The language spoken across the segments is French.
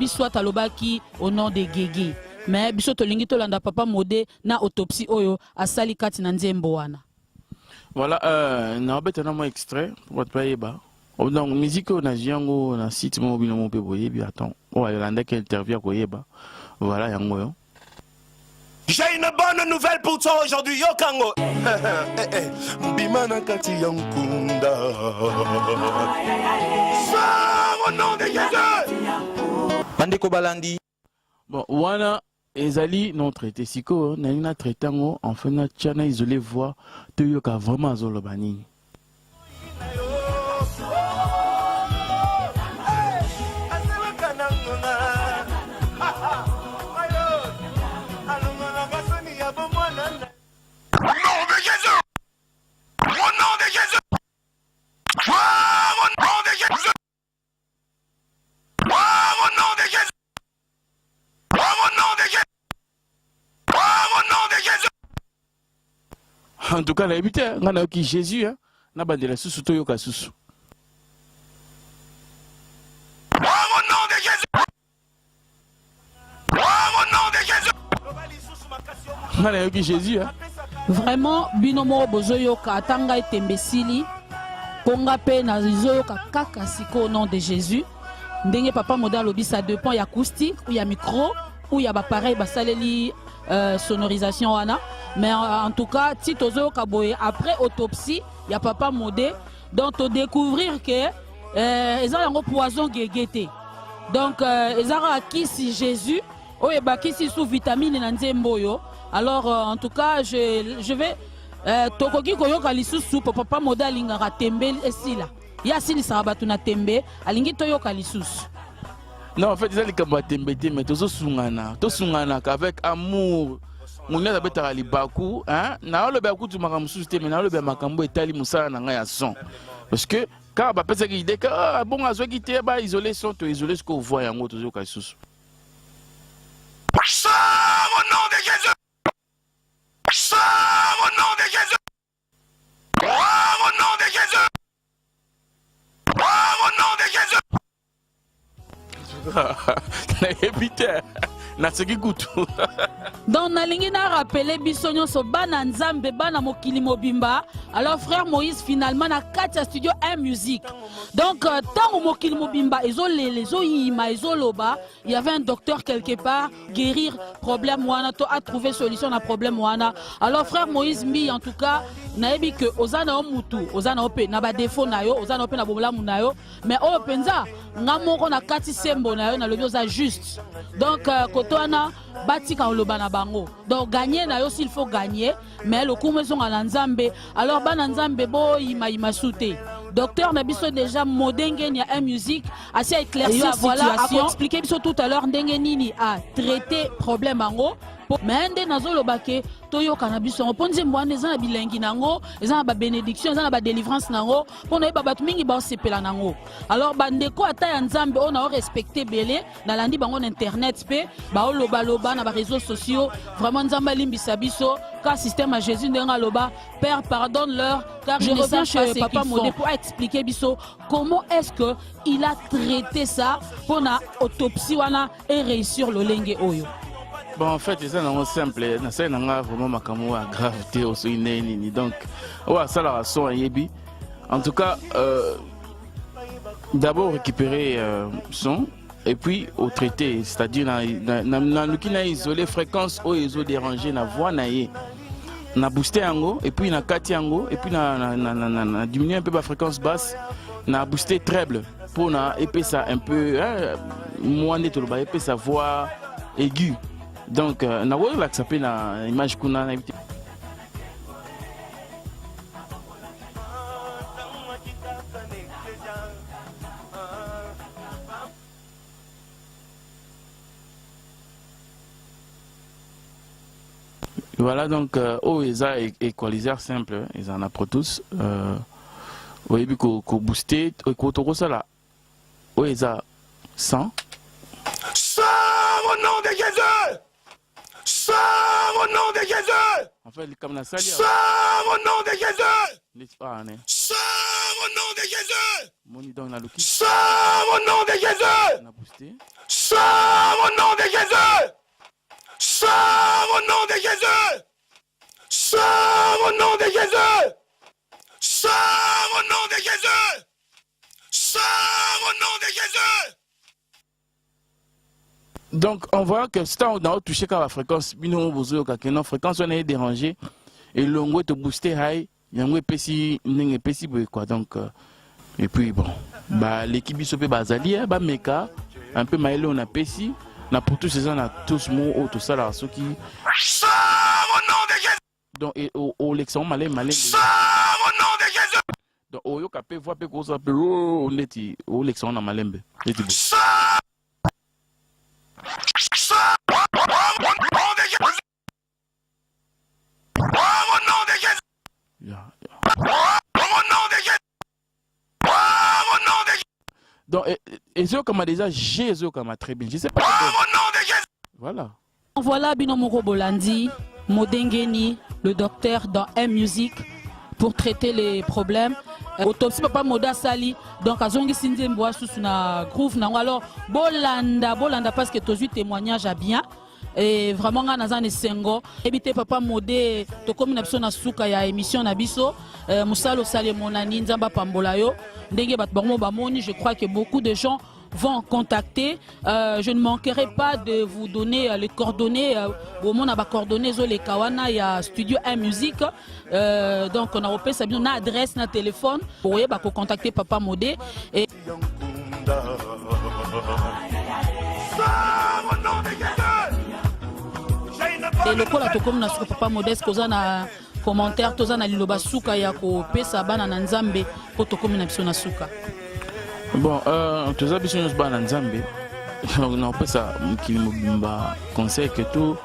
Biswat alobaki au nom de Guégué. Mais biso tolingi tolanda papa modé na autopsie oyo asali kati na nzembo wana. Voilà, na bête na mo extrait pour pas yeba. Donc musique na jiango na site mo bino mo pe boye bi attends. O Yolanda qui intervient ko yeba. Voilà yango yo. J'ai une bonne nouvelle pour toi aujourd'hui, yo Kango. Mbimana kati yankunda. Au nom de Jésus. Bandeko Balandi. Bon, wana ezali non traité siko, na traité ngo en fait na tchana isolé voix te yoka vraiment zolo bani. En tout cas, la habité, on a qui Jésus, hein, n'a pas de la sous to yoka sous. Au nom de Jésus. Au nom de Jésus. On a qui Jésus, hein. Vraiment, binomo bozoyoka atanga etembesili. Ponga pe na zoyoka kaka siko au nom de Jésus. Ndenge papa modèle lobi ça dépend, il y a acoustique ou il y a micro ou il y a pareil basaleli sonorisation wana. Mais en tout cas, si tozo kaboye après autopsie, il y a papa modé donc to découvrir que ils ont un poison guéguété. Donc ils ont acquis si Jésus ou et bakisi sous vitamine na nzembo yo. Alors en tout cas, je vais tokoki koyoka lisusu papa modé alingaka tembe esila. Ya sili sarabatu na tembe alingi toyoka lisusu. Non, en fait, ils ont les camarades tembe mais tozo sungana avec amour. Mon a beta ali baku hein na le baku tu maka mususu te mais na le ba makambo etali musala na nga ya son parce que quand ba pesa ki idée que bon azo ki te ba isoler son to isoler ce qu'on voit yango to zo ka susu. Au nom de Jésus. Au nom de Jésus. Au nom de Jésus. Au nom de Jésus. Na ebite na seki kutu. Donc nalingi na rappeler bisonyo so bana nzambe bana mokili mobimba. Alors frère Moïse finalement na kati studio M Music. Donc tant mokili mobimba il y avait un docteur quelque part guérir problème wana to a trouvé solution na problème wana. Alors frère Moïse mi en tout cas naebi que ozana omutu ozana ope na ba défaut na yo ozana ope na bolamu na yo mais o penza ngamoko na kati sembo na yo na lobi oza juste. Donc kotoana batika olobana bango. Donc gagner na yo s'il faut gagner mais le kumezo ngala nzambe. Alors bana nzambe bo ima soute. Docteur Nabiso déjà modenge ni a musique assez éclairci voilà a expliqué biso tout à l'heure ndenge nini a traiter problème bango. Mais ndé nazolo bake toyo kanabiso ponzi mbwane za bilengi nango za ba bénédiction za ba délivrance nango pona ba batu mingi ba sepela nango. Alors bandeko ata ya nzambe on a respecté belé na landi bango na internet pe ba loba na ba réseaux sociaux vraiment nzamba limbisa biso car système à Jésus ndenga loba Père pardonne-leur car je reviens chez papa modé pour expliquer biso comment est-ce que il a traité ça pour na autopsie wana et réussir le lenge oyo. Bon, en fait, c'est un simple. C'est vraiment ma gravité au ni donc, ouais, ça la son yebi. En tout cas, d'abord récupérer son et puis au traité, c'est-à-dire na isolé fréquence ou iso déranger na voix na ye, na booster ango et puis na kati ango et puis na diminuer un peu la fréquence basse, na booster treble pour na épaisser un peu moins de tout le bas épaisser sa voix aiguë. Donc, na voix là que ça peut na image qu'on a invité. Voilà donc ils ont équaliseur simple, ils en apprennent tous. Oui, puis qu'on booster, qu'on tourne ça là. Oui, ils ont 100. Au nom de Jésus! Au nom de Jésus! fait, comme la salle. Sors au nom de Jésus. Ah, né. Sors au nom de Jésus. Moni donc na loki. Sors au nom de Jésus. Na boosté. Sors au nom de Jésus. Sors au nom de Jésus. Sors au nom de Jésus. Sors au nom de Jésus. Sors au nom de Jésus. Donc, on voit que c'est on a touché la fréquence, bino bozo ka kenon fréquence on est dérangé et l'ongo te booster high, yango epesi ndenge epesi boy quoi. Donc et puis bon, bah l'équipe biso pe bazali ba meka un peu maïlo on a pesi na pour tous ces gens là tous mots tout ça là ceux qui Sors au nom de Jésus. donc et au lection malé Sors au nom de Jésus. donc oyo ka pe voix pe ko ça pe on est au lection na malembe. Sors. Sors au nom de Jésus. Au nom de Jésus. Yeah. Au nom de Jésus. Au nom de Jésus. Donc et comme déjà Jésus comme très bien. Je sais pas. Au nom de Jésus. Voilà. Voilà Binomoro Bolandi, Modengeni, le docteur dans M-Music pour traiter les problèmes. Autopsie papa Moda Sali, donc à Zongi Sindé Mboa sous na groove na alors Bolanda parce que tous témoignage à bien. Et vraiment nga nazane sengo ebité papa modé to comme na biso na suka ya émission na biso musalo sale monani nzamba pambola yo ndenge bat bango bamoni. Je crois que beaucoup de gens vont contacter. Je ne manquerai pas de vous donner les coordonnées. Au monde a coordonnées les kawana il y a studio M-Music. Donc on a repéré ça bien on a adresse na téléphone pour y contacter papa modé et le col a comme na papa modeste koza na commentaire toza na liloba suka ya ko pesa bana na nzambe ko to comme na biso na suka. Bon, tous les habitants de Bananzambe, on a fait ça, qui m'a conseillé que tout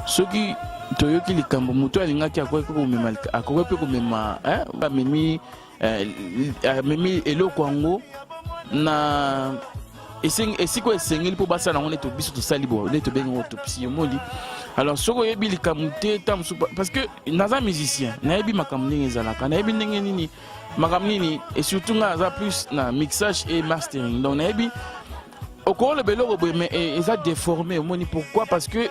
ceux qui toyo qui les cambo muto alinga qui a quoi comme même à quoi comme même hein ba mimi mimi elo kwango na et si quoi sengeli pour basa na on est au biso to salibo on est au ben autopsie moli alors soko yebi li kamuté tam parce que naza musicien na yebi makamni ezalaka na yebi ndenge nini makamni et surtout naza plus na mixage et mastering donc na yebi au cours le belo mais ça déformé moni pourquoi parce que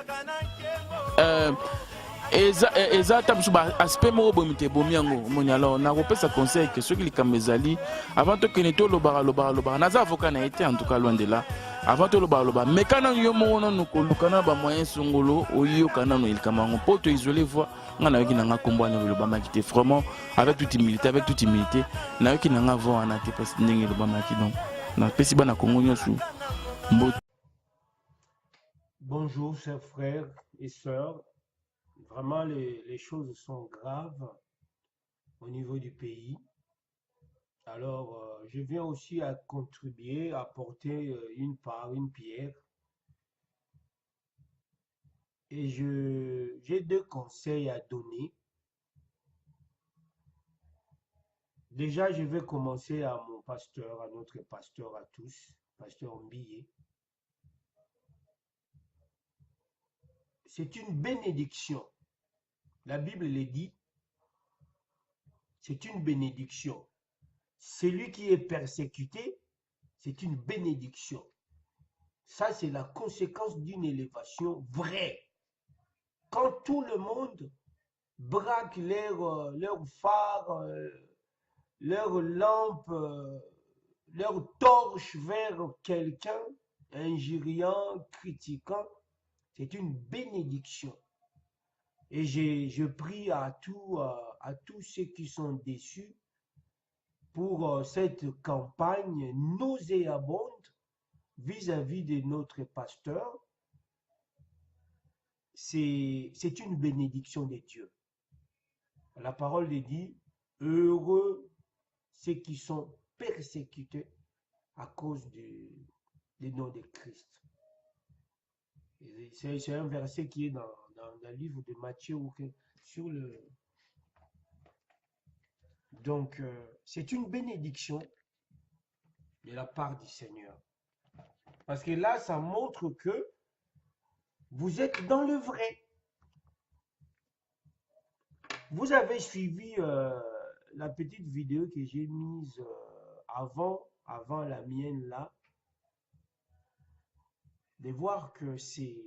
eza tam suba aspect mo bomite bomiango moni alors na repesa conseil que ceux qui les kamezali avant to keneto loba naza avocat na été en tout cas loin de là avant to loba mais quand yo mo no ko lukana ba moyen songolo oyo kana no il kamango poto isoler voix ngana yoki nanga kombo na loba makite vraiment avec toute humilité na yoki nanga voix na te parce ndenge loba maki donc na pesi bana kongo nyosu mbo. Bonjour chers frères et sœurs. Vraiment, les choses sont graves au niveau du pays. Alors, je viens aussi à contribuer, à apporter une pierre. Et j'ai deux conseils à donner. Déjà, je vais commencer à mon pasteur, à notre pasteur à tous, pasteur Mbiye. C'est une bénédiction. La Bible le dit, c'est une bénédiction. Celui qui est persécuté, c'est une bénédiction. Ça, c'est la conséquence d'une élévation vraie. Quand tout le monde braque leurs phares, leurs lampes, leurs torches vers quelqu'un, injuriant, critiquant, c'est une bénédiction. Et je prie à tous ceux qui sont déçus pour cette campagne nauséabonde vis-à-vis de notre pasteur. C'est une bénédiction de Dieu. La parole dit, heureux ceux qui sont persécutés à cause du nom de Christ. C'est un verset qui est dans le livre de Matthieu sur le... Donc, c'est une bénédiction de la part du Seigneur. Parce que là, ça montre que vous êtes dans le vrai. Vous avez suivi la petite vidéo que j'ai mise avant la mienne là, de voir que c'est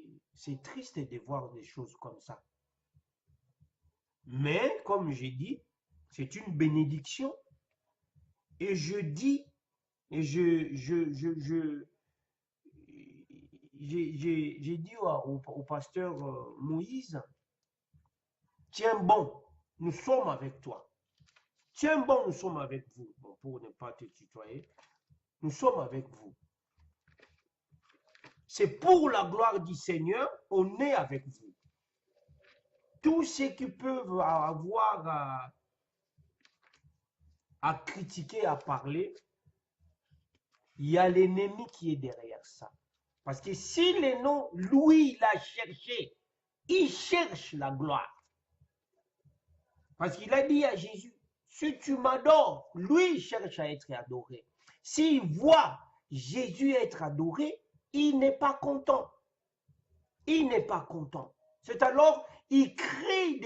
triste de voir des choses comme ça. Mais, comme j'ai dit, c'est une bénédiction. Et je dis, et j'ai dit au pasteur Moïse, tiens bon, nous sommes avec toi. Tiens bon, nous sommes avec vous. Bon, pour ne pas te tutoyer, nous sommes avec vous. C'est pour la gloire du Seigneur, on est avec vous. Tous ceux qui peuvent avoir à critiquer, à parler, il y a l'ennemi qui est derrière ça. Parce que si le nom, lui, il a cherché, il cherche la gloire. Parce qu'il a dit à Jésus, si tu m'adores, lui, il cherche à être adoré. S'il voit Jésus être adoré, il n'est pas content. Il n'est pas content. C'est alors, il crée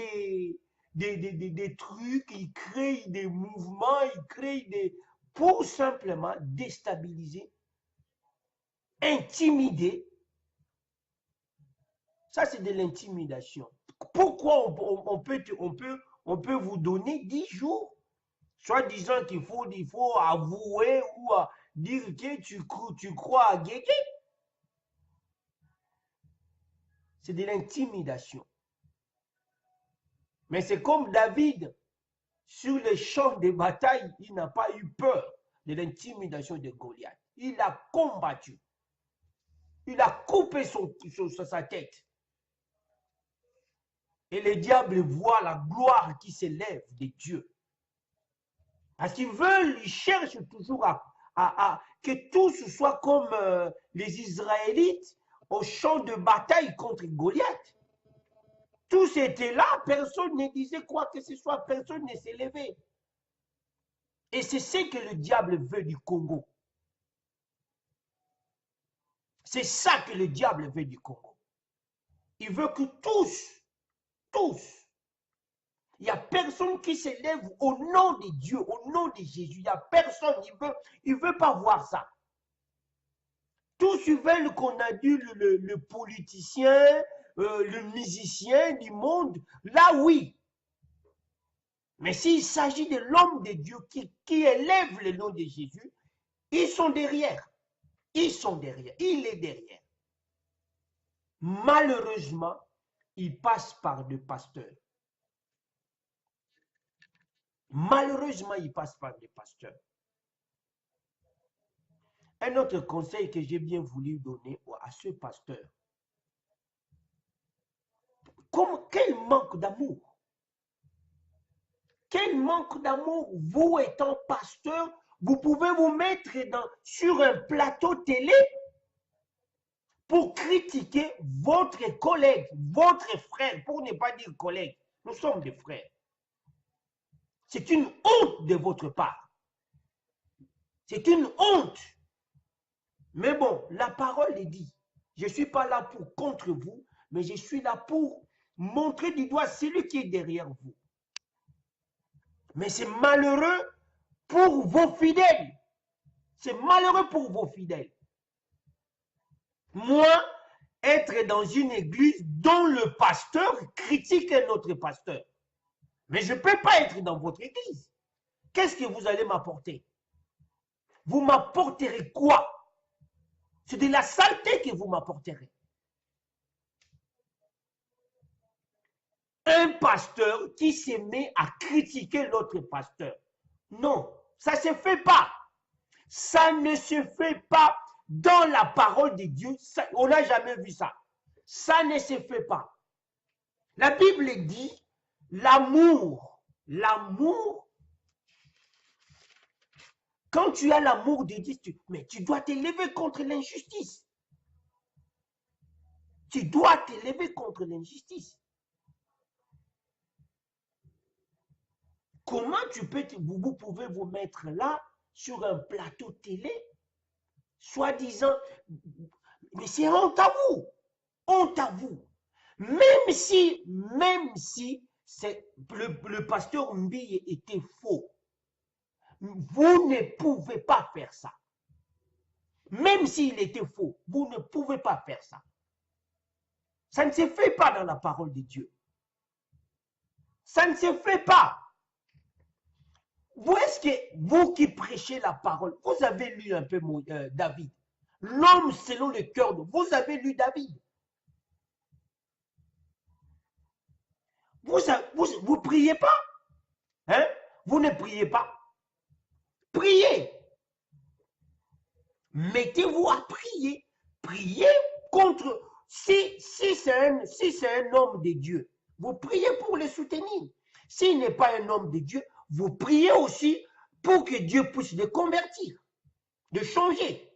des trucs, il crée des mouvements, il crée des... pour simplement déstabiliser, intimider. Ça, c'est de l'intimidation. Pourquoi on peut vous donner 10 jours, soit disant qu'il faut avouer ou dire que tu crois à Guégué? C'est de l'intimidation. Mais c'est comme David, sur les champs de bataille, il n'a pas eu peur de l'intimidation de Goliath. Il a combattu. Il a coupé sa tête. Et le diable voit la gloire qui s'élève de Dieu. Parce qu'ils veulent, ils cherchent toujours à que tous soient comme les Israélites au champ de bataille contre Goliath. Tous étaient là, personne ne disait quoi que ce soit, personne ne s'est levé. Et c'est ce que le diable veut du Congo. C'est ça que le diable veut du Congo. Il veut que tous, il n'y a personne qui s'élève au nom de Dieu, au nom de Jésus. Il n'y a personne, il veut pas voir ça. Tous ils veulent qu'on adule le politicien, le musicien du monde. Là, oui. Mais s'il s'agit de l'homme de Dieu qui élève le nom de Jésus, ils sont derrière. Ils sont derrière. Il est derrière. Malheureusement, il passe par des pasteurs. Malheureusement, il passe par des pasteurs. Un autre conseil que j'ai bien voulu donner à ce pasteur. Quel manque d'amour. Quel manque d'amour, vous étant pasteur, vous pouvez vous mettre sur un plateau télé pour critiquer votre collègue, votre frère, pour ne pas dire collègue. Nous sommes des frères. C'est une honte de votre part. C'est une honte. Mais bon, la parole est dit. Je ne suis pas là pour contre vous, mais je suis là pour montrer du doigt celui qui est derrière vous. Mais c'est malheureux pour vos fidèles. C'est malheureux pour vos fidèles. Moi, être dans une église dont le pasteur critique un autre pasteur. Mais je ne peux pas être dans votre église. Qu'est-ce que vous allez m'apporter? Vous m'apporterez quoi? C'est de la saleté que vous m'apporterez. Un pasteur qui se met à critiquer l'autre pasteur. Non, ça ne se fait pas. Ça ne se fait pas dans la parole de Dieu. Ça, on n'a jamais vu ça. Ça ne se fait pas. La Bible dit l'amour. L'amour. Quand tu as l'amour de Dieu, mais tu dois t'élever contre l'injustice. Tu dois t'élever contre l'injustice. Comment vous pouvez vous mettre là, sur un plateau télé, soi-disant, mais c'est honte à vous. Honte à vous. Même si le pasteur Mbi était faux. Vous ne pouvez pas faire ça. Même s'il était faux, vous ne pouvez pas faire ça. Ça ne se fait pas dans la parole de Dieu. Ça ne se fait pas. Vous, est-ce que vous qui prêchez la parole, vous avez lu un peu David, l'homme selon le cœur de vous avez lu David. Vous priez pas, hein? Vous ne priez pas. Priez. Mettez-vous à prier. Priez contre. Si c'est un homme de Dieu, vous priez pour le soutenir. S'il n'est pas un homme de Dieu, vous priez aussi pour que Dieu puisse le convertir, de changer.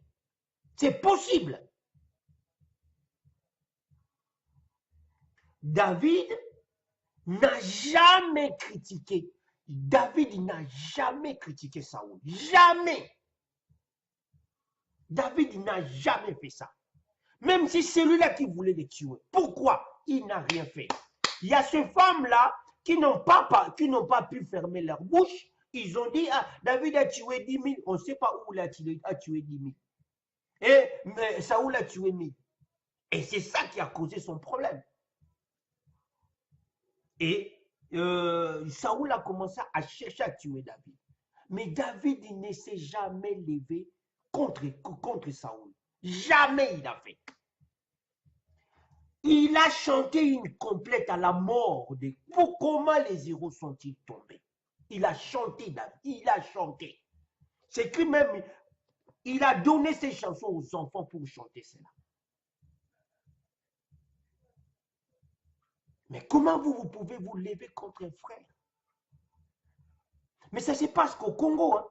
C'est possible. David n'a jamais critiqué. David n'a jamais critiqué Saoul. Jamais. David n'a jamais fait ça. Même si c'est celui-là qui voulait le tuer. Pourquoi? Il n'a rien fait. Il y a ces femmes-là qui n'ont pas pu fermer leur bouche. Ils ont dit, ah, David a tué 10 000. On ne sait pas où il a tué 10 000. Et Saoul a tué 1000. Et c'est ça qui a causé son problème. Et Saoul a commencé à chercher à tuer David. Mais David il ne s'est jamais levé contre Saoul. Jamais il a fait. Il a chanté une complète à la mort. Comment les héros sont-ils tombés? Il a chanté David. Il a chanté. C'est que même, il a donné ses chansons aux enfants pour chanter cela. Mais comment vous pouvez vous lever contre un frère? Mais ça se passe qu'au Congo. Hein?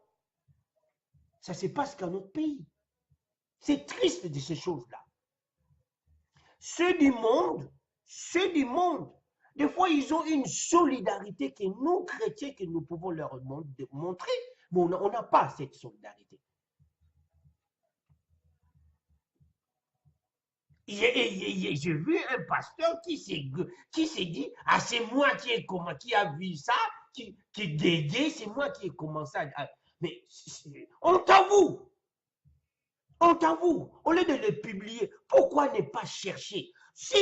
Ça se passe qu'à notre pays. C'est triste de ces choses-là. Ceux du monde, des fois ils ont une solidarité que nous, chrétiens, que nous pouvons leur montrer, mais on n'a pas cette solidarité. J'ai vu un pasteur qui s'est dit, ah c'est moi qui a vu ça, qui est dégué, c'est moi qui ai commencé à... Mais honte à vous! Honte à vous! Au lieu de le publier, pourquoi ne pas chercher? Si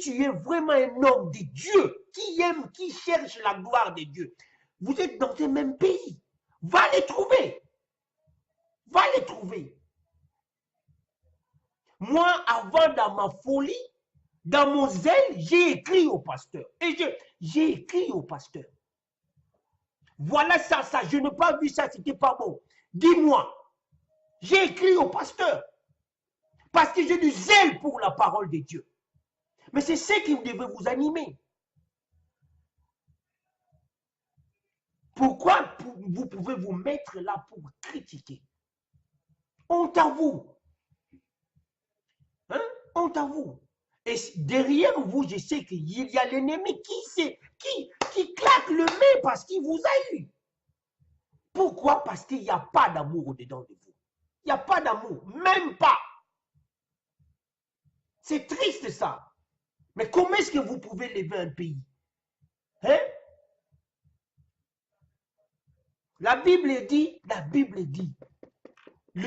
tu es vraiment un homme de Dieu, qui cherche la gloire de Dieu, vous êtes dans le même pays, va les trouver. Va les trouver. Moi, avant, dans ma folie, dans mon zèle, j'ai écrit au pasteur. Et j'ai écrit au pasteur. Voilà ça, je n'ai pas vu ça, c'était pas bon. Dis-moi. J'ai écrit au pasteur. Parce que j'ai du zèle pour la parole de Dieu. Mais c'est ce qui devait vous animer. Pourquoi vous pouvez vous mettre là pour critiquer? Honte à vous. Hein? Honte à vous. Et derrière vous, je sais qu'il y a l'ennemi qui claque le nez parce qu'il vous a eu. Pourquoi? Parce qu'il n'y a pas d'amour au-dedans de vous. Il n'y a pas d'amour, même pas. C'est triste ça. Mais comment est-ce que vous pouvez lever un pays? Hein? La Bible dit,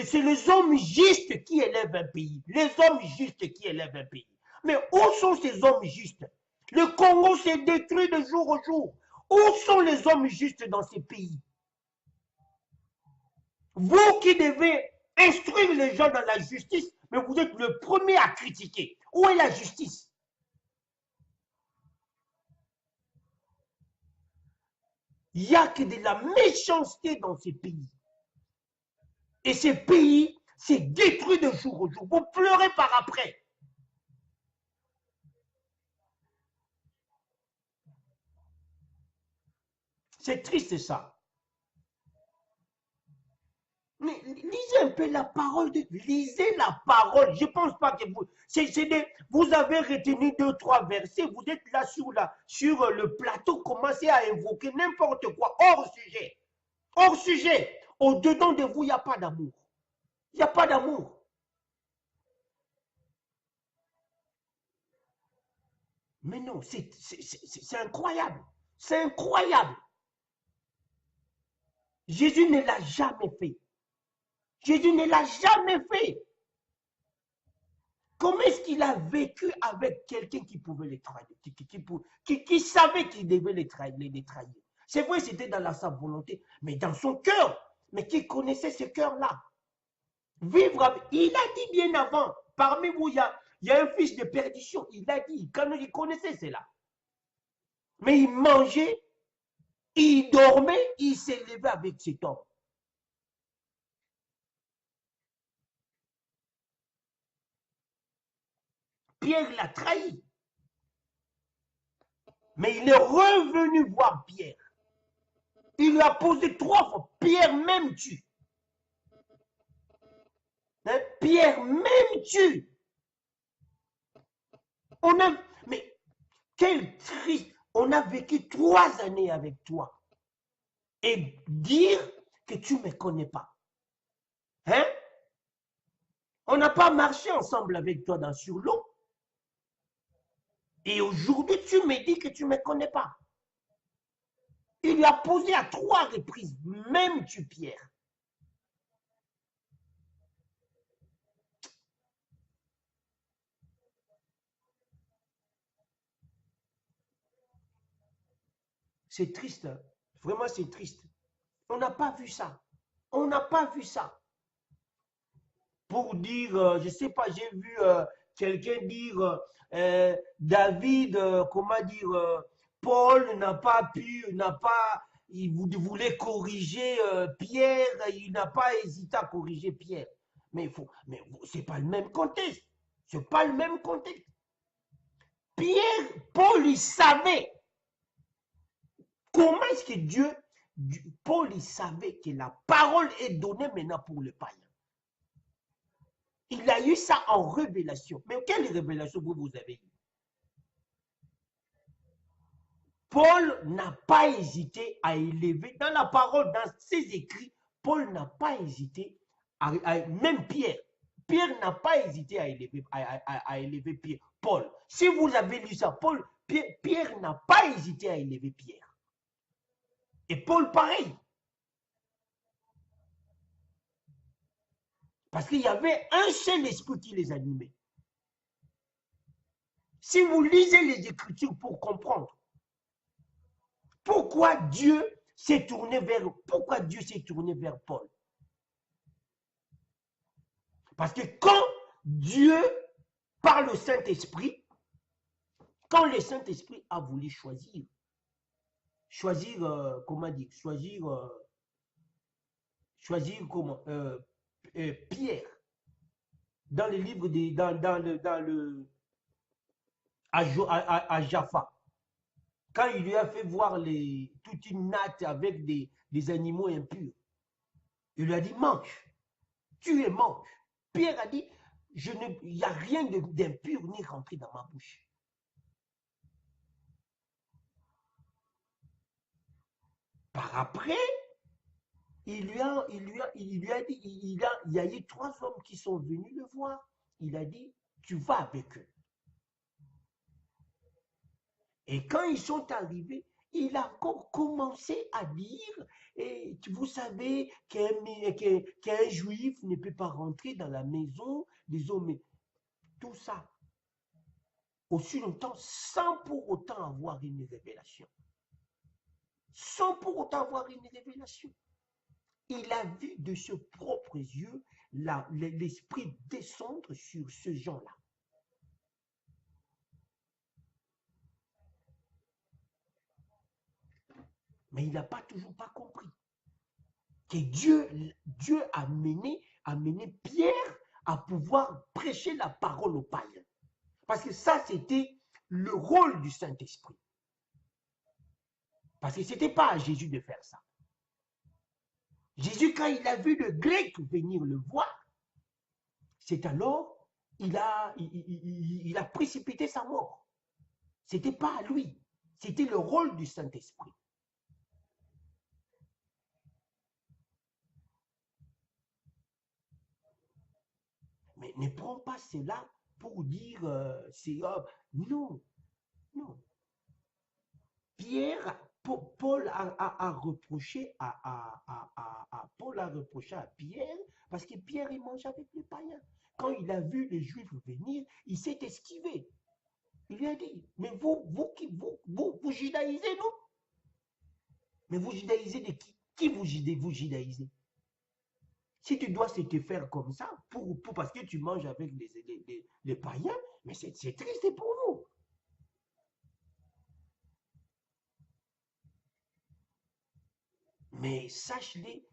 c'est les hommes justes qui élèvent un pays. Les hommes justes qui élèvent un pays. Mais où sont ces hommes justes? Le Congo s'est détruit de jour au jour. Où sont les hommes justes dans ces pays? Vous qui devez instruire les gens dans la justice, mais vous êtes le premier à critiquer. Où est la justice? Il n'y a que de la méchanceté dans ces pays. Et ces pays, c'est détruit de jour au jour. Vous pleurez par après. C'est triste ça. Mais lisez un peu la parole de Dieu. Lisez la parole. Je ne pense pas que vous... vous avez retenu 2-3 versets. Vous êtes là sur le plateau. Commencez à invoquer n'importe quoi. Hors sujet. Hors sujet. Au-dedans de vous, il n'y a pas d'amour. Il n'y a pas d'amour. Mais non, c'est incroyable. C'est incroyable. Jésus ne l'a jamais fait. Jésus ne l'a jamais fait. Comment est-ce qu'il a vécu avec quelqu'un qui pouvait les trahir, qui savait qu'il devait les trahir? C'est vrai, c'était dans sa volonté, mais dans son cœur. Mais qui connaissait ce cœur-là? Vivre avec... Il a dit bien avant, parmi vous, il y a un fils de perdition. Il a dit, quand il connaissait cela. Mais il mangeait, il dormait, il s'est levé avec cet homme. Pierre l'a trahi. Mais il est revenu voir Pierre. Il lui a posé 3 fois. Pierre, m'aimes-tu? Hein? Pierre, m'aimes-tu? Mais quel triste. On a vécu 3 années avec toi. Et dire que tu ne me connais pas. Hein? On n'a pas marché ensemble avec toi sur l'eau. Et aujourd'hui, tu me dis que tu ne me connais pas. Il lui a posé à 3 reprises, même tu, Pierre. C'est triste, hein? Vraiment c'est triste. On n'a pas vu ça. On n'a pas vu ça. Pour dire, je ne sais pas, j'ai vu quelqu'un dire, David, comment dire, Paul il voulait corriger Pierre, il n'a pas hésité à corriger Pierre. Mais ce n'est pas le même contexte. Ce n'est pas le même contexte. Paul, il savait. Comment est-ce que Paul, il savait que la parole est donnée maintenant pour le païen. Il a eu ça en révélation. Mais quelle révélation vous avez eu? Paul n'a pas hésité à élever, dans la parole, dans ses écrits, Paul n'a pas hésité, même Pierre n'a pas hésité à élever Pierre. Paul, si vous avez lu ça, Pierre n'a pas hésité à élever Pierre. Et Paul, pareil. Parce qu'il y avait un seul esprit qui les animait. Si vous lisez les Écritures pour comprendre pourquoi Dieu s'est tourné vers Paul. Parce que quand Dieu, par le Saint-Esprit, quand le Saint-Esprit a voulu choisir comment, Pierre, dans le livre à Jaffa, quand il lui a fait voir toute une natte avec des animaux impurs, il lui a dit, mange, tu es mange. Pierre a dit, il n'y a rien d'impur ni rentré dans ma bouche. Par après, il lui a dit, il y a eu 3 hommes qui sont venus le voir. Il a dit, tu vas avec eux. Et quand ils sont arrivés, il a commencé à dire, et vous savez qu'un juif ne peut pas rentrer dans la maison des hommes. Tout ça, aussi longtemps, sans pour autant avoir une révélation. Sans pour autant avoir une révélation. Il a vu de ses propres yeux l'esprit descendre sur ce gens-là. Mais il n'a toujours pas compris que Dieu a mené Pierre à pouvoir prêcher la parole aux païens. Parce que ça, c'était le rôle du Saint-Esprit. Parce que ce n'était pas à Jésus de faire ça. Jésus, quand il a vu le grec venir le voir, c'est alors il a précipité sa mort. Ce n'était pas à lui. C'était le rôle du Saint-Esprit. Mais ne prends pas cela pour dire non. Non. Paul a reproché Paul a reproché à Pierre parce que Pierre il mange avec les païens. Quand il a vu les Juifs venir, il s'est esquivé. Il lui a dit, mais vous judaïsez, non? Mais vous judaïsez de qui? Qui vous judaïsez? Si tu dois te faire comme ça, parce que tu manges avec les païens, mais c'est triste pour vous. Mais sache-le,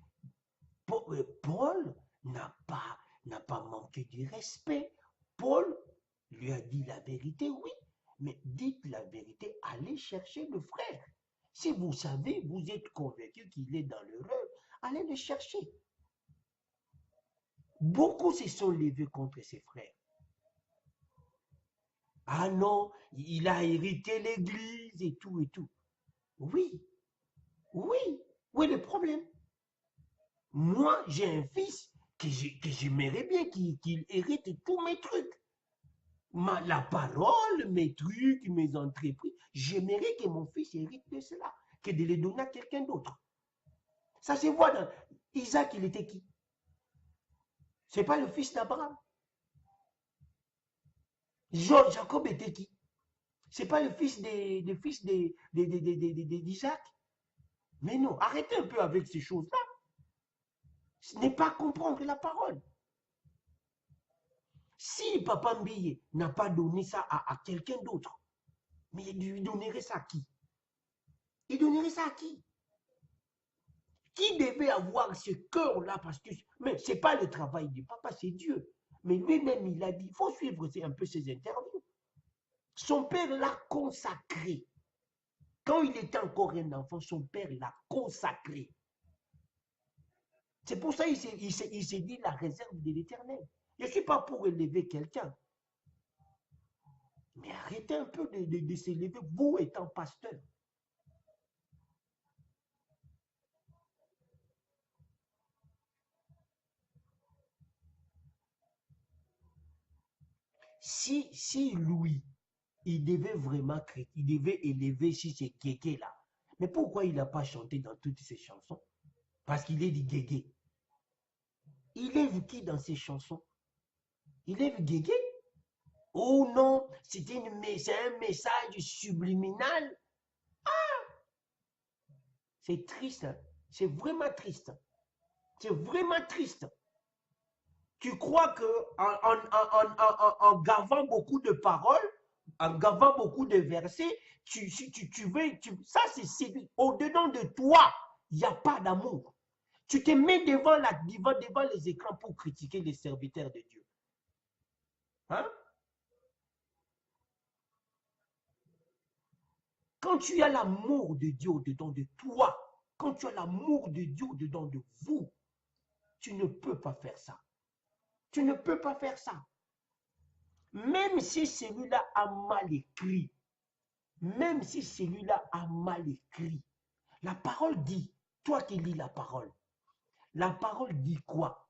Paul n'a pas manqué de respect. Paul lui a dit la vérité, oui, mais dites la vérité, allez chercher le frère. Si vous savez, vous êtes convaincu qu'il est dans l'erreur, allez le chercher. Beaucoup se sont levés contre ses frères. Ah non, il a hérité l'église et tout et tout. Oui, oui, où est le problème? Moi, j'ai un fils que j'aimerais bien qu'il hérite tous mes trucs. La parole, mes trucs, mes entreprises. J'aimerais que mon fils hérite de cela, que de les donner à quelqu'un d'autre. Ça se voit dans Isaac, il était qui? C'est pas le fils d'Abraham. Jacob était qui? C'est pas le fils d'Isaac. Mais non, arrêtez un peu avec ces choses-là. Ce n'est pas comprendre la parole. Si Papa Mbiye n'a pas donné ça à quelqu'un d'autre, mais il lui donnerait ça à qui? Il donnerait ça à qui? Qui devait avoir ce cœur-là? Parce que, mais ce n'est pas le travail du papa, c'est Dieu. Mais lui-même, il a dit, il faut suivre un peu ses interviews. Son père l'a consacré. Quand il était encore un enfant, son père l'a consacré. C'est pour ça qu'il s'est dit la réserve de l'Éternel. Je ne suis pas pour élever quelqu'un. Mais arrêtez un peu de s'élever, vous étant pasteur. Si Louis, il devait vraiment créer, il devait élever si c'est Guégué là. Mais pourquoi il n'a pas chanté dans toutes ses chansons? Parce qu'il est dit Guégué. Il élève qui dans ses chansons? Il élève Guégué? Oh non, c'est un message subliminal. C'est triste, hein? C'est vraiment triste. C'est vraiment triste. Tu crois que en gavant beaucoup de paroles, en gavant beaucoup de versets, ça c'est au-dedans de toi, il n'y a pas d'amour. Tu te mets devant les écrans pour critiquer les serviteurs de Dieu. Hein? Quand tu as l'amour de Dieu au-dedans de toi, quand tu as l'amour de Dieu au-dedans de vous, tu ne peux pas faire ça. Tu ne peux pas faire ça. Même si celui-là a mal écrit, même si celui-là a mal écrit, la parole dit, toi qui lis la parole dit quoi?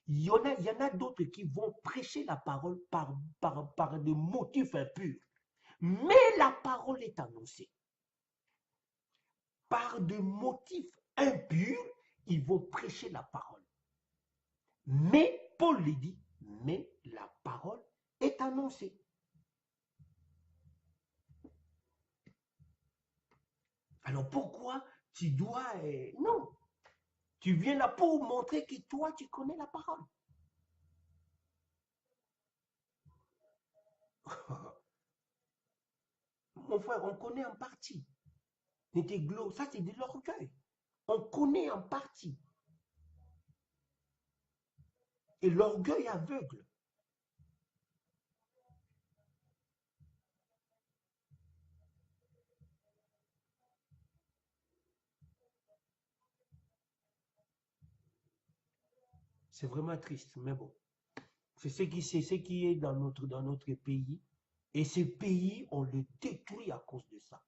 Il y en a d'autres qui vont prêcher la parole par des motifs impurs. Mais la parole est annoncée. Par des motifs impurs, ils vont prêcher la parole. Mais, Paul le dit, mais la parole est annoncée. Alors pourquoi tu dois... non, tu viens là pour montrer que toi, tu connais la parole. Mon frère, on connaît en partie. Ça, c'est de l'orgueil. On connaît en partie. Et l'orgueil aveugle. C'est vraiment triste, mais bon. C'est ce qui est dans notre pays. Et ce pays, on le détruit à cause de ça.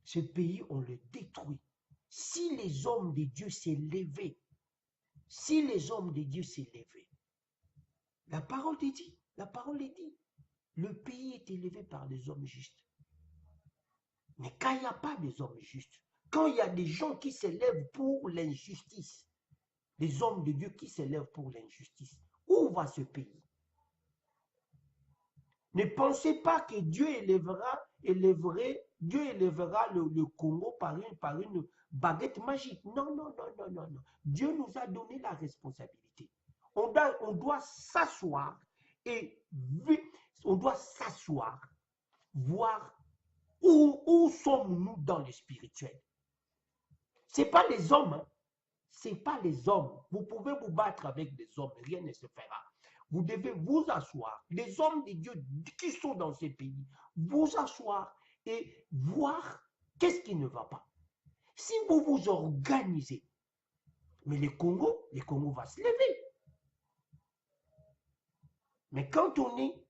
Ce pays, on le détruit. Si les hommes de Dieu s'est levés, la parole est dit, la parole est dit. Le pays est élevé par les hommes justes. Mais quand il n'y a pas des hommes justes, quand il y a des gens qui s'élèvent pour l'injustice, des hommes de Dieu qui s'élèvent pour l'injustice, où va ce pays? Ne pensez pas que Dieu élèvera le Congo par une baguette magique. Non, non, non, non, non, non. Dieu nous a donné la responsabilité. On doit s'asseoir et on doit s'asseoir, voir où sommes-nous dans le spirituel. Ce n'est pas les hommes, hein. Ce n'est pas les hommes. Vous pouvez vous battre avec des hommes, rien ne se fera. Vous devez vous asseoir, les hommes de Dieu qui sont dans ces pays, vous asseoir et voir qu'est-ce qui ne va pas. Si vous vous organisez, mais le Congo va se lever. Mais quand on est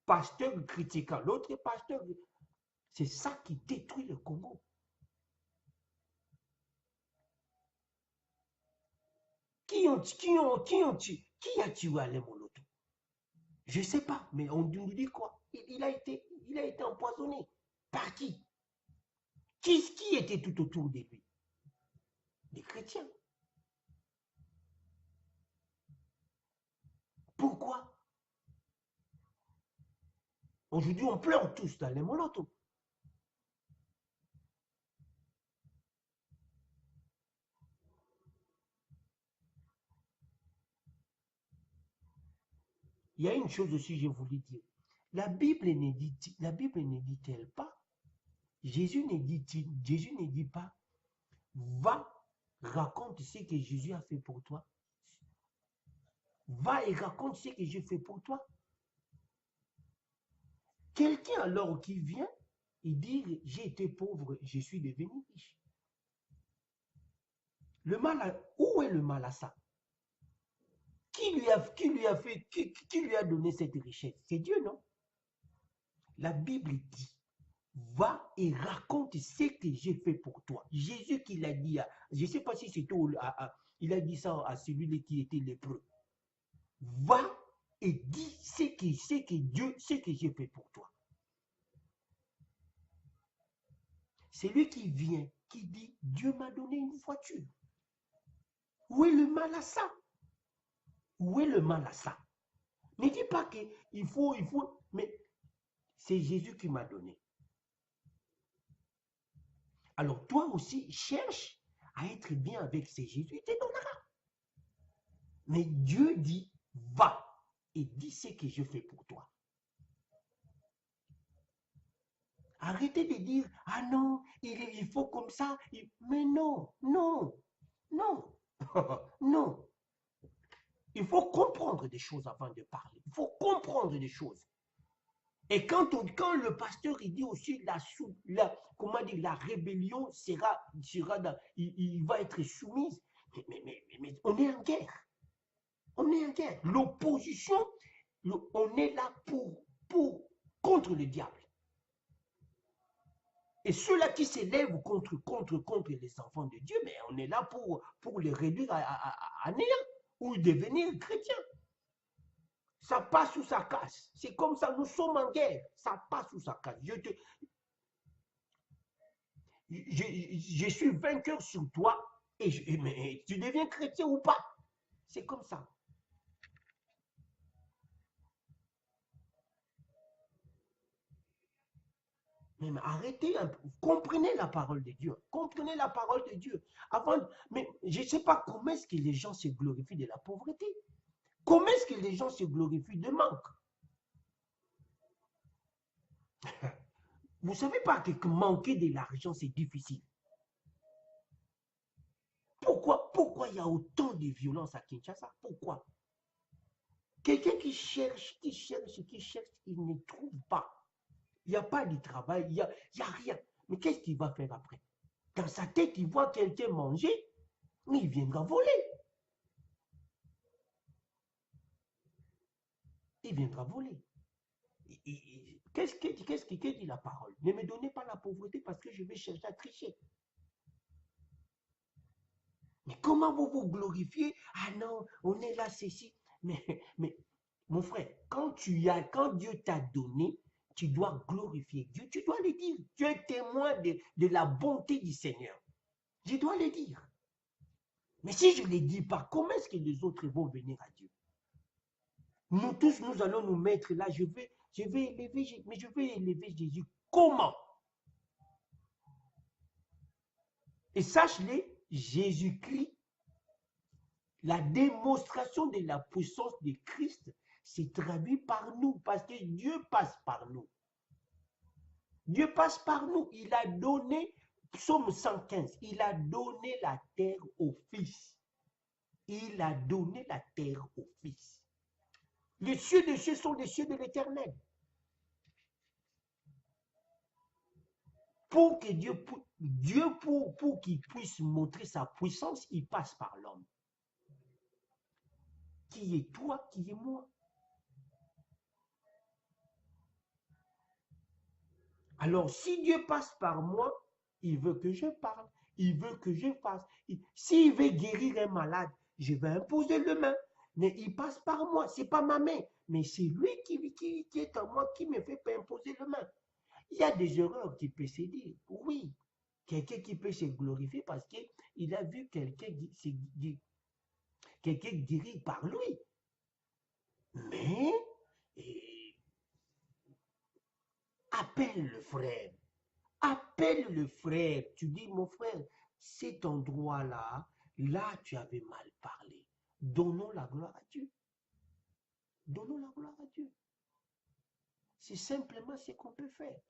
pasteur critiquant l'autre pasteur, c'est ça qui détruit le Congo. Qui a tué Alain Moloto? Je ne sais pas, mais on nous dit quoi? Il a été empoisonné. Par qui? Qui était tout autour de lui? Des chrétiens. Pourquoi? Aujourd'hui, on pleure tous dans les Moloto. Il y a une chose aussi, je voulais dire. La Bible ne dit-elle pas, Jésus ne dit pas, va, raconte ce que Jésus a fait pour toi. Va et raconte ce que j'ai fait pour toi. Quelqu'un alors qui vient, il dit, j'ai été pauvre, je suis devenu riche. Où est le mal à ça? Qui lui a donné cette richesse? C'est Dieu, non? La Bible dit, va et raconte ce que j'ai fait pour toi. Jésus qui l'a dit, je ne sais pas si c'était, il a dit ça à celui qui était lépreux. Va et dis ce que j'ai fait pour toi. C'est lui qui vient, qui dit, Dieu m'a donné une voiture. Où est le mal à ça? Où est le mal à ça? Ne dis pas qu'il faut, mais c'est Jésus qui m'a donné. Alors toi aussi, cherche à être bien avec ces Jésus, il te donnera. Mais Dieu dit, va et dis ce que je fais pour toi. Arrêtez de dire, ah non, il faut comme ça. Mais non, non, non, non. Il faut comprendre des choses avant de parler. Il faut comprendre des choses. Et quand le pasteur il dit aussi la rébellion il va être soumise, mais on est en guerre. On est en guerre. L'opposition, on est là contre le diable. Et ceux-là qui s'élèvent contre les enfants de Dieu, mais on est là pour les réduire à néant ou devenir chrétiens. Ça passe ou ça casse. C'est comme ça, nous sommes en guerre. Ça passe ou ça casse. Je suis vainqueur sur toi mais tu deviens chrétien ou pas. C'est comme ça. Mais arrêtez un peu. Comprenez la parole de Dieu. Comprenez la parole de Dieu. Mais je ne sais pas comment est-ce que les gens se glorifient de la pauvreté. Comment est-ce que les gens se glorifient de manque? Vous ne savez pas que manquer de l'argent, c'est difficile. Pourquoi il y a autant de violence à Kinshasa? Pourquoi? Quelqu'un qui cherche, il ne trouve pas. Il n'y a pas de travail, il n'y a rien. Mais qu'est-ce qu'il va faire après? Dans sa tête, il voit quelqu'un manger, mais il viendra voler. Il viendra voler. Qu'est-ce que dit la parole? Ne me donnez pas la pauvreté parce que je vais chercher à tricher. Mais comment vous vous glorifiez? Ah non, on est là, ceci. Mais Mon frère, quand Dieu t'a donné, tu dois glorifier Dieu. Tu dois le dire. Tu es témoin de la bonté du Seigneur. Je dois le dire. Mais si je ne le dis pas, comment est-ce que les autres vont venir à Dieu? Nous tous, nous allons nous mettre là. Je vais élever, mais je vais élever Jésus. Comment? Et sache-le, Jésus-Christ, la démonstration de la puissance de Christ s'est traduite par nous, parce que Dieu passe par nous. Dieu passe par nous. Il a donné, psaume 115, il a donné la terre au Fils. Il a donné la terre au Fils. Les cieux des cieux sont les cieux de l'Éternel. Pour que Dieu pour qu'il puisse montrer sa puissance, il passe par l'homme. Qui est toi, qui est moi? Alors, si Dieu passe par moi, il veut que je parle, il veut que je fasse. S'il veut guérir un malade, je vais imposer le main. Mais il passe par moi, ce n'est pas ma main, mais c'est lui qui est en moi qui me fait pas imposer le main. Il y a des erreurs qui peuvent se dire. Oui, quelqu'un qui peut se glorifier parce qu'il a vu quelqu'un guéri par lui. Mais appelle le frère. Appelle le frère. Tu dis, mon frère, cet endroit-là, là, tu avais mal parlé. Donnons la gloire à Dieu. Donnons la gloire à Dieu. C'est simplement ce qu'on peut faire.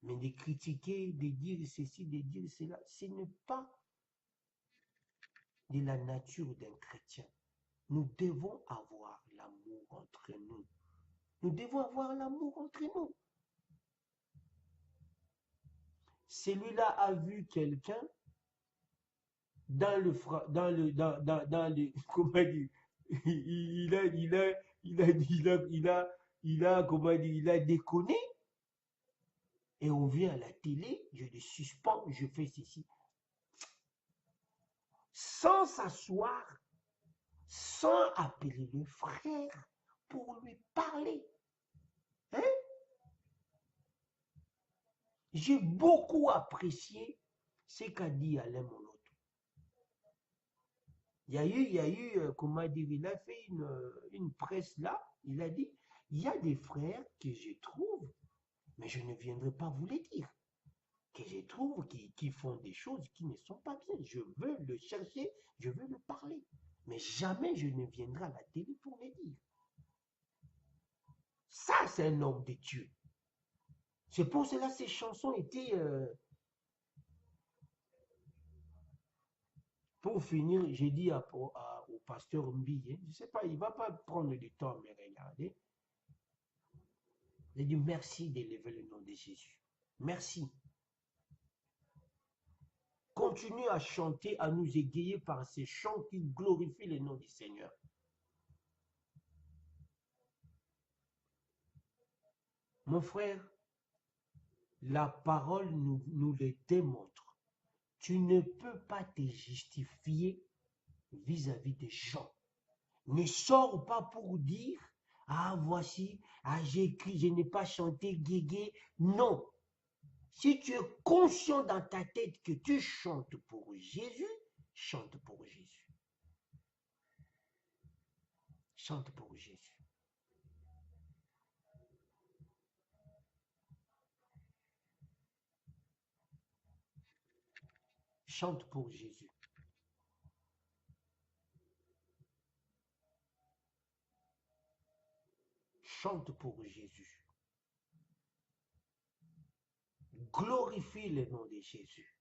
Mais de critiquer, de dire ceci, de dire cela, ce n'est pas de la nature d'un chrétien. Nous devons avoir l'amour entre nous. Nous devons avoir l'amour entre nous. Celui-là a vu quelqu'un dans le comment dire, il a déconné, et on vient à la télé, je le suspends, je fais ceci, sans s'asseoir, sans appeler le frère pour lui parler. Hein? J'ai beaucoup apprécié ce qu'a dit Alain Moloto. Il y a eu, comment dire, il a fait une presse là, il a dit, il y a des frères que je trouve, mais je ne viendrai pas vous les dire, que je trouve qui font des choses qui ne sont pas bien. Je veux le chercher, je veux le parler, mais jamais je ne viendrai à la télé pour les dire. Ça, c'est un homme de Dieu. C'est pour cela que ces chansons étaient... Pour finir, j'ai dit au pasteur Mbi, je ne sais pas, il ne va pas prendre du temps à me regarder. J'ai dit merci d'élever le nom de Jésus. Merci. Continue à chanter, à nous égayer par ces chants qui glorifient le nom du Seigneur. Mon frère, la parole nous le démontre. Tu ne peux pas te justifier vis-à-vis des gens. Ne sors pas pour dire, ah voici, ah j'ai écrit, je n'ai pas chanté guégué. Non. Si tu es conscient dans ta tête que tu chantes pour Jésus, chante pour Jésus. Chante pour Jésus. Chante pour Jésus. Chante pour Jésus. Glorifie le nom de Jésus.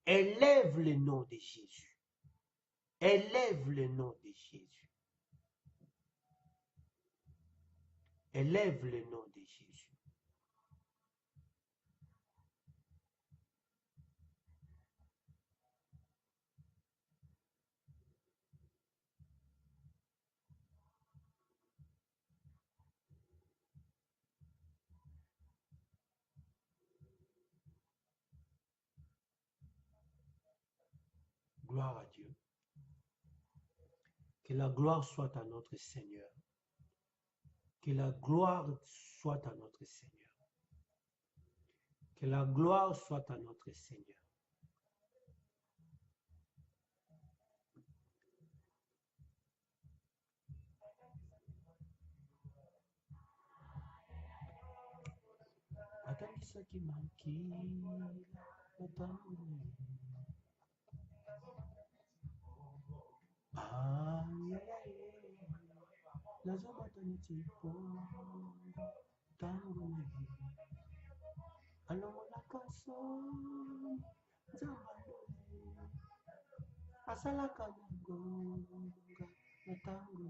Élève le nom de Jésus. Élève le nom de Jésus. Élève le nom de Jésus. Gloire à Dieu. Que la gloire soit à notre Seigneur. Que la gloire soit à notre Seigneur. Que la gloire soit à notre Seigneur. Atandisa kimakila natangu. Nazobata nitipo tangu alongolaka soni nzambe asalaka ngonga na tangu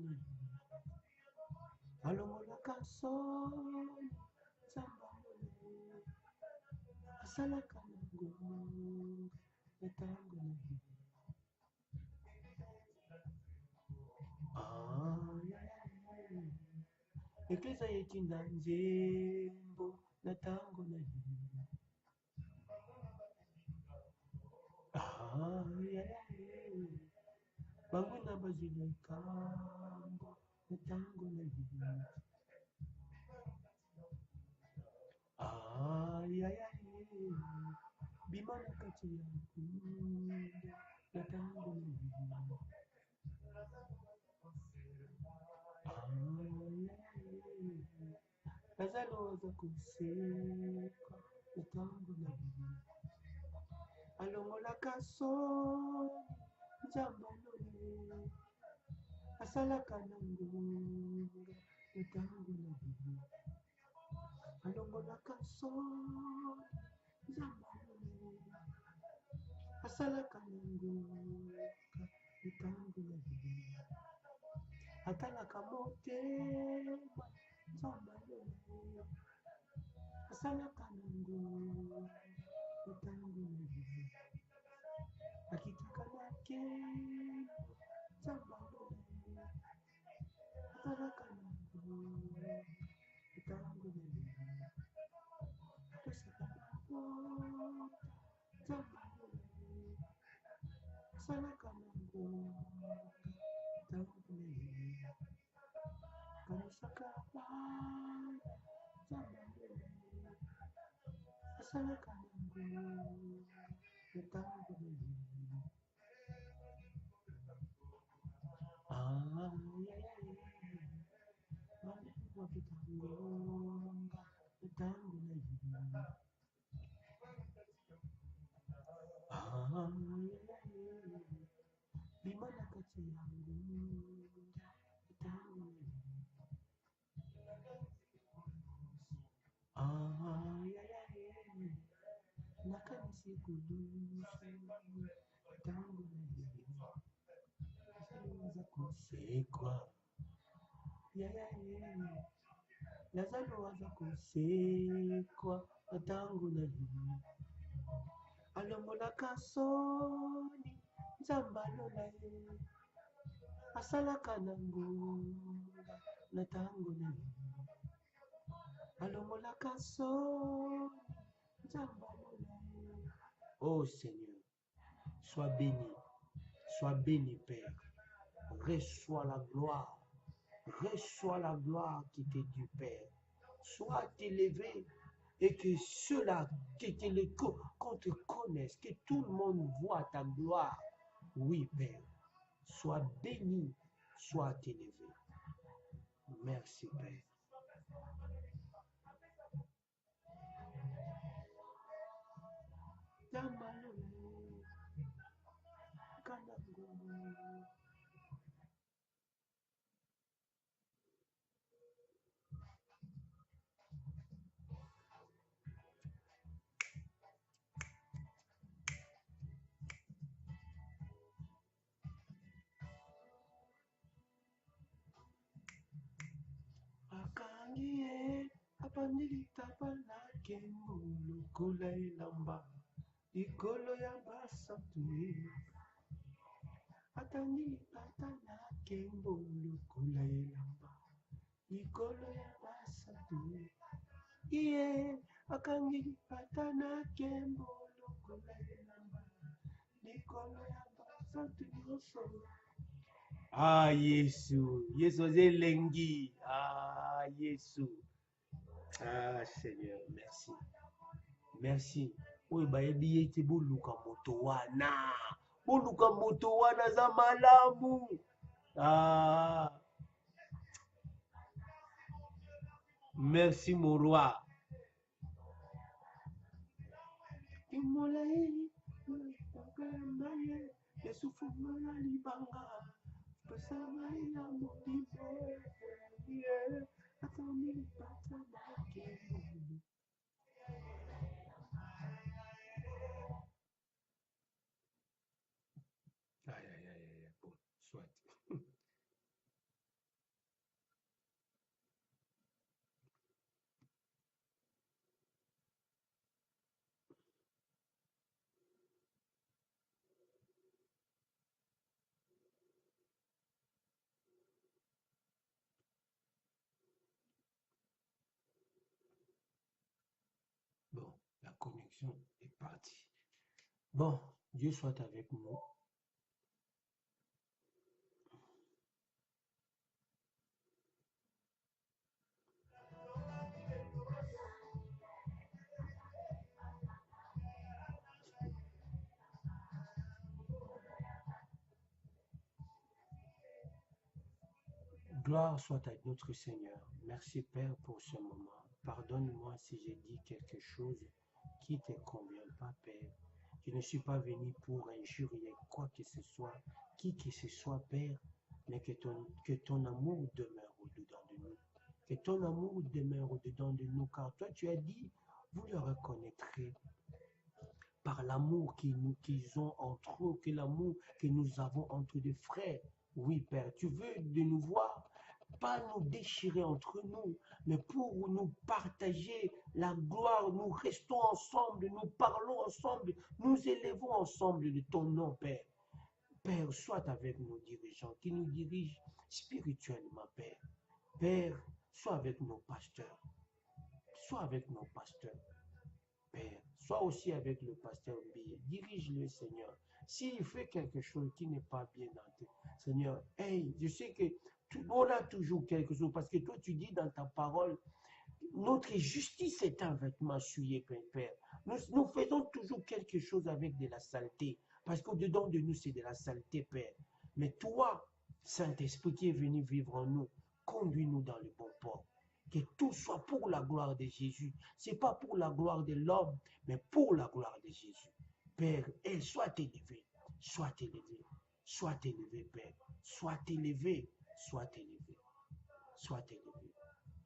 alongolaka soni nzambe asalaka ngonga na tangu Eklesa yetinda nzembo na tango na bango na bazile kambo na tango na bima na kati ya kunda na tango na Lazalo waza kuseka utangu na alongolaka soni nzamba nole asalaka na ngonga utangu na alongolaka soni nzamba nole asalaka na ngonga utangu na atalaka motema nzamba nole asalaka na ngonga utangu akitaka nake nzamba nole atalaka na ngonga utangu atosaka na nzamba nole asalaka na ngonga utangu kanisaka nzamba nole asalaka na ngonga utangu ngonga utangu bimana kati ya ngonga utangu nakanisi kudusu utangu za kusekwa Lazalo waza kusekwa tangu na alongolaka soni nzamba lola asalaka na ngonga na tangu na alongolaka soni nzamba lola. Oh Seigneur, sois béni Père, reçois la gloire. Reçois la gloire qui t'est due, Père. Sois élevé et que ceux-là qu'on te connaisse, que tout le monde voit ta gloire. Oui, Père. Sois béni, sois élevé. Merci, Père. Akangie apandili tapala kembo lokola elamba likolo ya basatu atandili patala kembo lokola elamba likolo ya basatu iye akangili patana kembo lokola elamba likolo ya basatu nyonso Ah, Yesu. Yesu Zelengi. Ah, Yesu. Ah, Seigneur, merci. Merci. Oui, bah, ebi boluka moto wana. Boluka moto wana za malamu. Ah, merci mon roi. Aïe, aïe, aïe, aïe, bon, soit. Bon, la connexion est partie. Bon, Dieu soit avec nous. Gloire soit à notre Seigneur. Merci Père pour ce moment. Pardonne-moi si j'ai dit quelque chose qui ne te convient pas, Père. Je ne suis pas venu pour injurier quoi que ce soit, qui que ce soit, Père, mais que ton amour demeure au-dedans de nous. Que ton amour demeure au-dedans de nous, car toi tu as dit, vous le reconnaîtrez par l'amour qu'ils ont entre eux, que l'amour que nous avons entre des frères. Oui, Père, tu veux de nous voir, pas nous déchirer entre nous, mais pour nous partager la gloire, nous restons ensemble, nous parlons ensemble, nous élevons ensemble de ton nom, Père. Père, sois avec nos dirigeants, qui nous dirigent spirituellement, Père. Père, sois avec nos pasteurs, sois avec nos pasteurs. Père, sois aussi avec le pasteur Mbiye. Dirige-le, Seigneur. S'il fait quelque chose qui n'est pas bien dans tes... Seigneur, hey, je sais que on a toujours quelque chose, parce que toi, tu dis dans ta parole, notre justice est un vêtement souillé, Père. Nous faisons toujours quelque chose avec de la saleté, parce qu'au-dedans de nous, c'est de la saleté, Père. Mais toi, Saint-Esprit qui est venu vivre en nous, conduis-nous dans le bon port. Que tout soit pour la gloire de Jésus. Ce n'est pas pour la gloire de l'homme, mais pour la gloire de Jésus. Père, et sois élevé, sois élevé, sois élevé, Père. Sois élevé, sois élevé, sois élevé.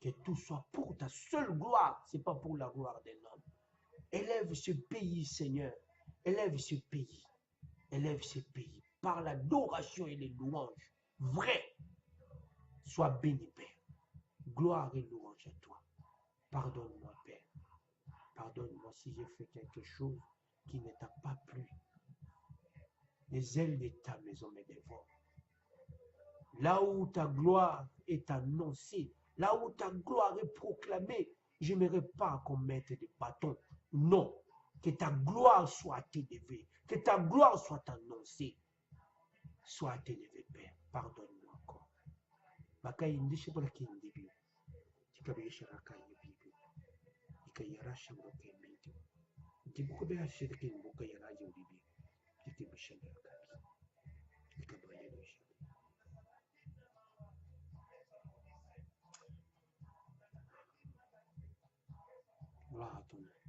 Que tout soit pour ta seule gloire, ce n'est pas pour la gloire d'un homme. Élève ce pays, Seigneur. Élève ce pays. Élève ce pays par l'adoration et les louanges. Vrai. Sois béni, Père. Gloire et louange à toi. Pardonne-moi, Père. Pardonne-moi si j'ai fait quelque chose qui ne t'a pas plu. Les ailes de ta maison me dévorent. Là où ta gloire est annoncée, là où ta gloire est proclamée, je n'aimerais pas qu'on mette des bâtons. Non. Que ta gloire soit élevée. Que ta gloire soit annoncée. Sois élevé, Père. Pardonne-moi encore. Bakayi ndishe bora kindi bi. Tikabisha rakayi bibi. Ikayarasha mroke minti. Tibuko be ashire ke mboka yaraje bibi. Tikabisha rakayi. Ikabaye dosha. Gloire à ton nom.